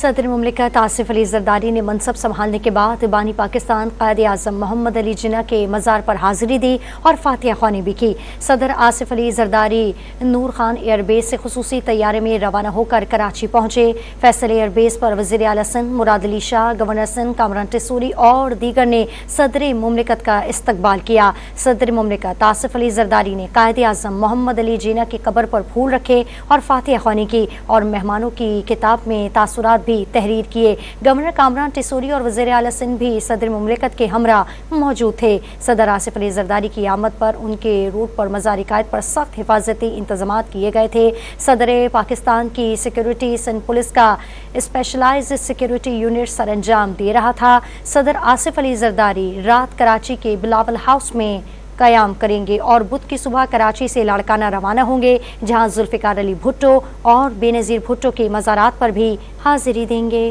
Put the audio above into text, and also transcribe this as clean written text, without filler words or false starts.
صدر مملکت آصف علی زرداری نے منصب سنبھالنے کے بعد بانی پاکستان قائد اعظم محمد علی جناح کے مزار پر حاضری دی اور فاتحہ خوانی بھی کی۔ صدر آصف علی زرداری نور خان ایئر بیس سے خصوصی طیارے میں روانہ ہو کر کراچی پہنچے۔ فیصل ایئر بیس پر وزیر اعلیٰ سندھ مراد علی شاہ، گورنر سندھ کامران ٹیسوری اور دیگر نے صدر مملکت کا استقبال کیا۔ صدر مملکت آصف علی زرداری نے قائد اعظم محمد علی جناح کی قبر پر پھول رکھے اور فاتحہ خوانی کی اور مہمانوں کی کتاب میں تاثرات بھی تحریر کیے۔ گورنر کامران ٹیسوری اور وزیر اعلیٰ سندھ بھی صدر مملکت کے ہمراہ موجود تھے۔ صدر آصف علی زرداری کی آمد پر ان کے روٹ پر مزار قائد پر سخت حفاظتی انتظامات کیے گئے تھے۔ صدر پاکستان کی سیکیورٹی سندھ پولیس کا اسپیشلائزڈ سیکیورٹی یونٹ سر انجام دے رہا تھا۔ صدر آصف علی زرداری رات کراچی کے بلاول ہاؤس میں قیام کریں گے اور بدھ کی صبح کراچی سے لاڑکانہ روانہ ہوں گے، جہاں ذوالفقار علی بھٹو اور بے نظیر بھٹو کے مزارات پر بھی حاضری دیں گے۔